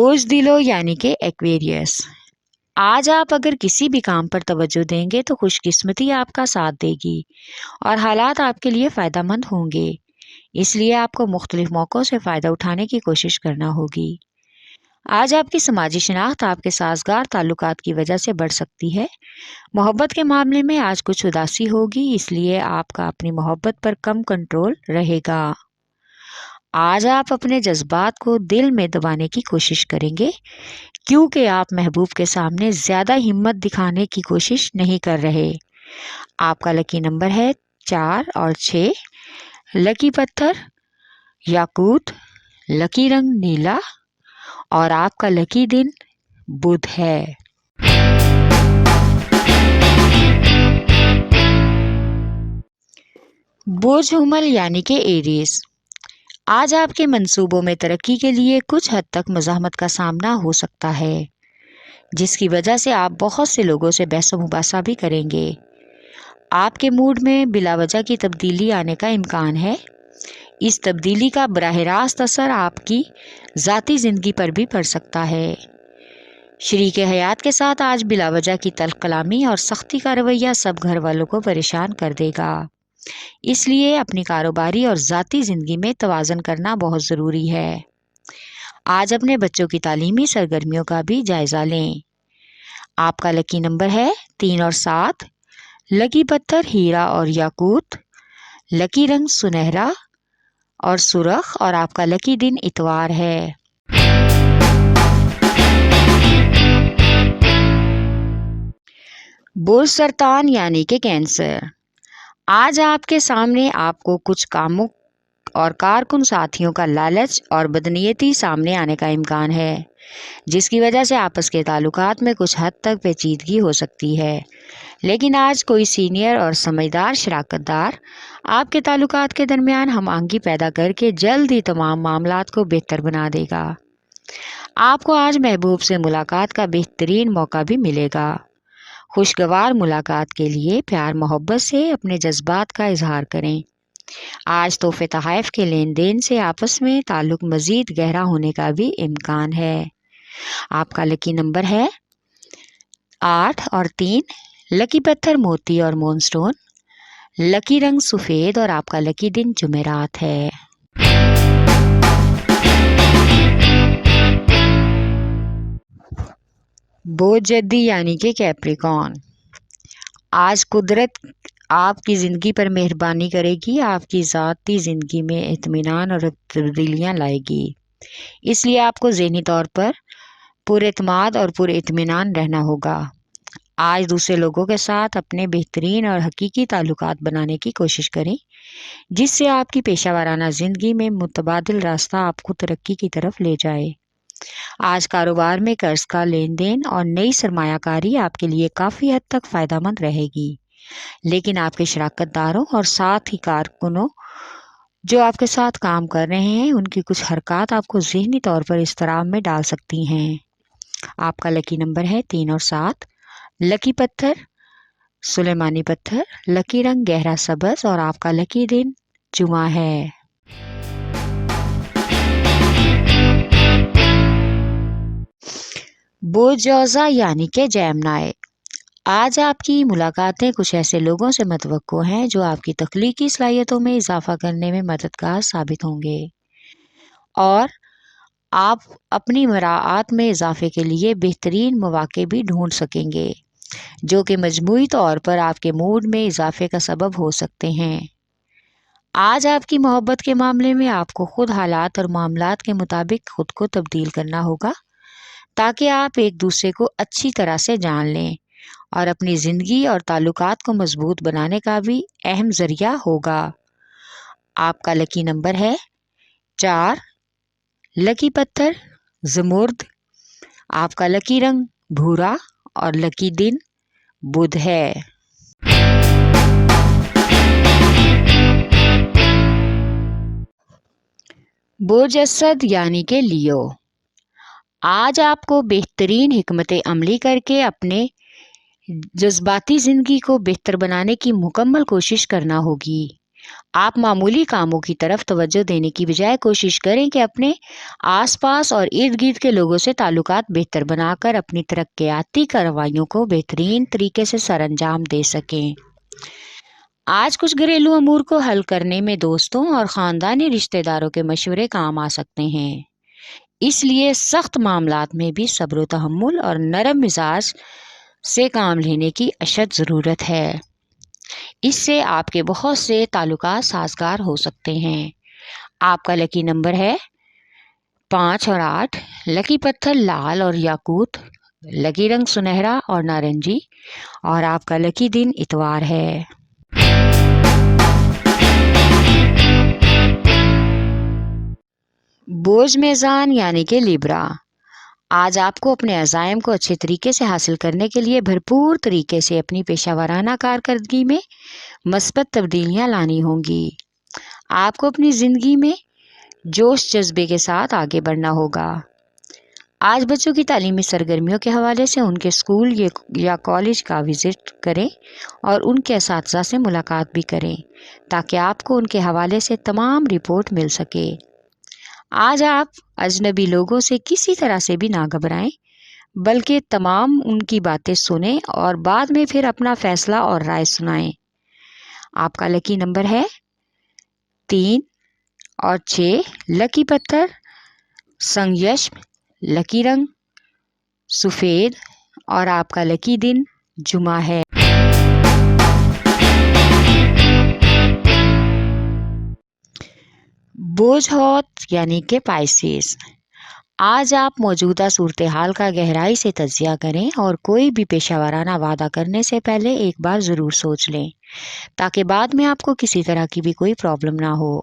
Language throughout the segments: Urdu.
بوجھ دلو یعنی کہ ایکویریس، آج آپ اگر کسی بھی کام پر توجہ دیں گے تو خوش قسمتی آپ کا ساتھ دے گی اور حالات آپ کے لیے فائدہ مند ہوں گے، اس لیے آپ کو مختلف موقعوں سے فائدہ اٹھانے کی کوشش کرنا ہوگی۔ آج آپ کی سماجی شناخت آپ کے سازگار تعلقات کی وجہ سے بڑھ سکتی ہے۔ محبت کے معاملے میں آج کچھ اداسی ہوگی، اس لیے آپ کا اپنی محبت پر کم کنٹرول رہے گا۔ آج آپ اپنے جذبات کو دل میں دبانے کی کوشش کریں گے کیونکہ آپ محبوب کے سامنے زیادہ ہمت دکھانے کی کوشش نہیں کر رہے۔ آپ کا لکی نمبر ہے 4 اور 6۔ لکی پتھر یاقوت، لکی رنگ نیلا اور آپ کا لکی دن بدھ ہے۔ برج حمل یعنی کہ ایریز، آج آپ کے منصوبوں میں ترقی کے لیے کچھ حد تک مزاحمت کا سامنا ہو سکتا ہے، جس کی وجہ سے آپ بہت سے لوگوں سے بحث و مباحثہ بھی کریں گے۔ آپ کے موڈ میں بلا وجہ کی تبدیلی آنے کا امکان ہے۔ اس تبدیلی کا براہ راست اثر آپ کی ذاتی زندگی پر بھی پڑ سکتا ہے۔ شریک حیات کے ساتھ آج بلا وجہ کی تلخ کلامی اور سختی کا رویہ سب گھر والوں کو پریشان کر دے گا، اس لیے اپنی کاروباری اور ذاتی زندگی میں توازن کرنا بہت ضروری ہے۔ آج اپنے بچوں کی تعلیمی سرگرمیوں کا بھی جائزہ لیں۔ آپ کا لکی نمبر ہے 3 اور 7۔ لکی پتھر ہیرا اور یاقوت، لکی رنگ سنہرا اور سرخ اور آپ کا لکی دن اتوار ہے۔ برج سرطان یعنی کہ کینسر، آج آپ کے سامنے آپ کو کچھ کاموں اور کارکن ساتھیوں کا لالچ اور بدنیتی سامنے آنے کا امکان ہے، جس کی وجہ سے آپس کے تعلقات میں کچھ حد تک پیچیدگی ہو سکتی ہے، لیکن آج کوئی سینئر اور سمجھدار شراکت دار آپ کے تعلقات کے درمیان ہم آہنگی پیدا کر کے جلد ہی تمام معاملات کو بہتر بنا دے گا۔ آپ کو آج محبوب سے ملاقات کا بہترین موقع بھی ملے گا۔ خوشگوار ملاقات کے لیے پیار محبت سے اپنے جذبات کا اظہار کریں۔ آج تحفے تحائف کے لین دین سے آپس میں تعلق مزید گہرا ہونے کا بھی امکان ہے۔ آپ کا لکی نمبر ہے 8 اور 3۔ لکی پتھر موتی اور مون سٹون، لکی رنگ سفید اور آپ کا لکی دن جمعرات ہے۔ برج جدی یعنی کہ کیپریکارن، آج قدرت آپ کی زندگی پر مہربانی کرے گی، آپ کی ذاتی زندگی میں اطمینان اور تبدیلیاں لائے گی، اس لیے آپ کو ذہنی طور پر پر اعتماد اور پر اطمینان رہنا ہوگا۔ آج دوسرے لوگوں کے ساتھ اپنے بہترین اور حقیقی تعلقات بنانے کی کوشش کریں، جس سے آپ کی پیشہ ورانہ زندگی میں متبادل راستہ آپ کو ترقی کی طرف لے جائے۔ آج کاروبار میں قرض کا لین دین اور نئی سرمایہ کاری آپ کے لیے کافی حد تک فائدہ مند رہے گی، لیکن آپ کے شراکت داروں اور ساتھ ہی کارکنوں جو آپ کے ساتھ کام کر رہے ہیں ان کی کچھ حرکات آپ کو ذہنی طور پر اضطراب میں ڈال سکتی ہیں۔ آپ کا لکی نمبر ہے 3 اور 7۔ لکی پتھر سلیمانی پتھر، لکی رنگ گہرا سبز اور آپ کا لکی دن جمعہ ہے۔ برج جوزا یعنی کہ جیمنائی، آج آپ کی ملاقاتیں کچھ ایسے لوگوں سے متوقع ہیں جو آپ کی تخلیقی صلاحیتوں میں اضافہ کرنے میں مددگار ثابت ہوں گے، اور آپ اپنی مراعات میں اضافے کے لیے بہترین مواقع بھی ڈھونڈ سکیں گے، جو کہ مجموعی طور پر آپ کے موڈ میں اضافے کا سبب ہو سکتے ہیں۔ آج آپ کی محبت کے معاملے میں آپ کو خود حالات اور معاملات کے مطابق خود کو تبدیل کرنا ہوگا تاکہ آپ ایک دوسرے کو اچھی طرح سے جان لیں اور اپنی زندگی اور تعلقات کو مضبوط بنانے کا بھی اہم ذریعہ ہوگا۔ آپ کا لکی نمبر ہے 4۔ لکی پتھر زمرد، آپ کا لکی رنگ بھورا اور لکی دن بدھ ہے۔ برج اسد یعنی کہ لیو، آج آپ کو بہترین حکمت عملی کر کے اپنے جذباتی زندگی کو بہتر بنانے کی مکمل کوشش کرنا ہوگی۔ آپ معمولی کاموں کی طرف توجہ دینے کی بجائے کوشش کریں کہ اپنے آس پاس اور ارد گرد کے لوگوں سے تعلقات بہتر بنا کر اپنی ترقیاتی کارروائیوں کو بہترین طریقے سے سر انجام دے سکیں۔ آج کچھ گھریلو امور کو حل کرنے میں دوستوں اور خاندانی رشتہ داروں کے مشورے کام آ سکتے ہیں، اس لیے سخت معاملات میں بھی صبر و تحمل اور نرم مزاج سے کام لینے کی اشد ضرورت ہے۔ اس سے آپ کے بہت سے تعلقات سازگار ہو سکتے ہیں۔ آپ کا لکی نمبر ہے 5 اور 8، لکی پتھر لال اور یاقوت، لکی رنگ سنہرا اور نارنجی، اور آپ کا لکی دن اتوار ہے۔ بوجھ میزان یعنی کہ لیبرا، آج آپ کو اپنے عزائم کو اچھے طریقے سے حاصل کرنے کے لیے بھرپور طریقے سے اپنی پیشہ ورانہ کارکردگی میں مثبت تبدیلیاں لانی ہوں گی۔ آپ کو اپنی زندگی میں جوش جذبے کے ساتھ آگے بڑھنا ہوگا۔ آج بچوں کی تعلیمی سرگرمیوں کے حوالے سے ان کے اسکول یا کالج کا وزٹ کریں اور ان کے اساتذہ سے ملاقات بھی کریں تاکہ آپ کو ان کے حوالے سے تمام رپورٹ مل سکے۔ آج آپ اجنبی لوگوں سے کسی طرح سے بھی نہ گھبرائیں، بلکہ تمام ان کی باتیں سنیں اور بعد میں پھر اپنا فیصلہ اور رائے سنائیں۔ آپ کا لکی نمبر ہے 3 اور 6، لکی پتھر سنگیشم، لکی رنگ سفید، اور آپ کا لکی دن جمعہ ہے۔ بوجھ ہوت یعنی کہ پائسیس، آج آپ موجودہ صورتحال کا گہرائی سے تجزیہ کریں اور کوئی بھی پیشہ ورانہ وعدہ کرنے سے پہلے ایک بار ضرور سوچ لیں تاکہ بعد میں آپ کو کسی طرح کی بھی کوئی پرابلم نہ ہو۔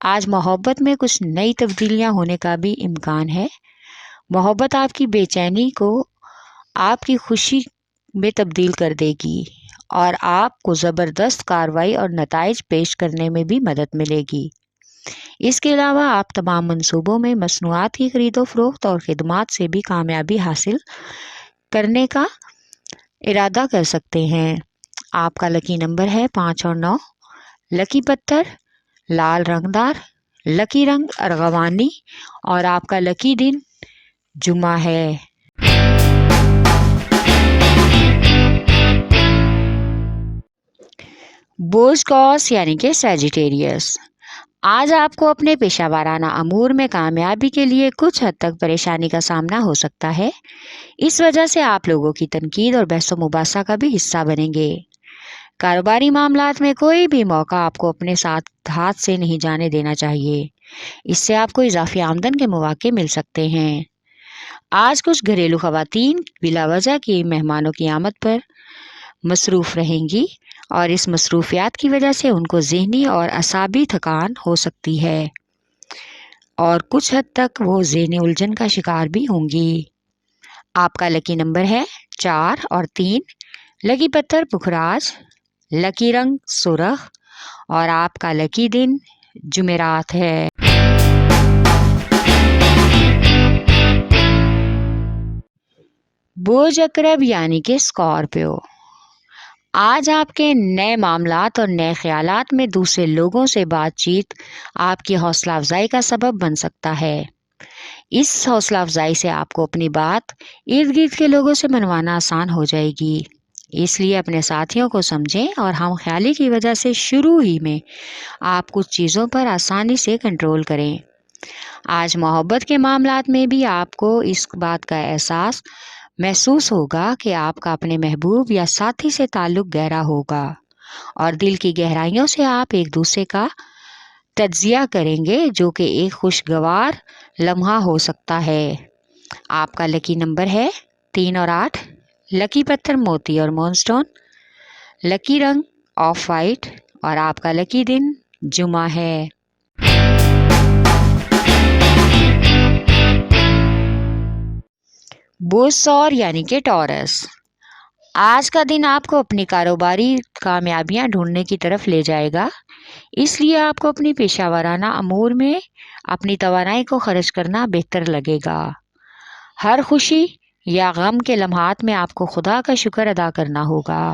آج محبت میں کچھ نئی تبدیلیاں ہونے کا بھی امکان ہے۔ محبت آپ کی بے چینی کو آپ کی خوشی میں تبدیل کر دے گی اور آپ کو زبردست کارروائی اور نتائج پیش کرنے میں بھی مدد ملے گی۔ اس کے علاوہ آپ تمام منصوبوں میں مصنوعات کی خرید و فروخت اور خدمات سے بھی کامیابی حاصل کرنے کا ارادہ کر سکتے ہیں۔ آپ کا لکی نمبر ہے 5 اور 9، لکی پتھر لال رنگدار، لکی رنگ ارغوانی، اور آپ کا لکی دن جمعہ ہے۔ بوجھ قوس یعنی کہ سیجیٹیریس، آج آپ کو اپنے پیشہ ورانہ امور میں کامیابی کے لیے کچھ حد تک پریشانی کا سامنا ہو سکتا ہے۔ اس وجہ سے آپ لوگوں کی تنقید اور بحث و مباحثہ کا بھی حصہ بنیں گے۔ کاروباری معاملات میں کوئی بھی موقع آپ کو اپنے ساتھ ہاتھ سے نہیں جانے دینا چاہیے، اس سے آپ کو اضافی آمدن کے مواقع مل سکتے ہیں۔ آج کچھ گھریلو خواتین بلا وجہ کی مہمانوں کی آمد پر مصروف رہیں گی اور اس مصروفیات کی وجہ سے ان کو ذہنی اور اعصابی تھکان ہو سکتی ہے اور کچھ حد تک وہ ذہنی الجھن کا شکار بھی ہوں گی۔ آپ کا لکی نمبر ہے 4 اور 3، لکی پتھر پکھراج، لکی رنگ سرخ، اور آپ کا لکی دن جمعرات ہے۔ بوجھ عقرب یعنی کہ اسکارپیو، آج آپ کے نئے معاملات اور نئے خیالات میں دوسرے لوگوں سے بات چیت آپ کی حوصلہ افزائی کا سبب بن سکتا ہے۔ اس حوصلہ افزائی سے آپ کو اپنی بات ارد گرد کے لوگوں سے منوانا آسان ہو جائے گی، اس لیے اپنے ساتھیوں کو سمجھیں اور ہم خیالی کی وجہ سے شروع ہی میں آپ کچھ چیزوں پر آسانی سے کنٹرول کریں۔ آج محبت کے معاملات میں بھی آپ کو اس بات کا احساس محسوس ہوگا کہ آپ کا اپنے محبوب یا ساتھی سے تعلق گہرا ہوگا اور دل کی گہرائیوں سے آپ ایک دوسرے کا تجزیہ کریں گے، جو کہ ایک خوشگوار لمحہ ہو سکتا ہے۔ آپ کا لکی نمبر ہے 3 اور 8، لکی پتھر موتی اور مون سٹون، لکی رنگ آف وائٹ، اور آپ کا لکی دن جمعہ ہے۔ بوجھ سور یعنی کہ ٹورس، آج کا دن آپ کو اپنی کاروباری کامیابیاں ڈھونڈنے کی طرف لے جائے گا، اس لیے آپ کو اپنی پیشہ ورانہ امور میں اپنی توانائی کو خرچ کرنا بہتر لگے گا۔ ہر خوشی یا غم کے لمحات میں آپ کو خدا کا شکر ادا کرنا ہوگا۔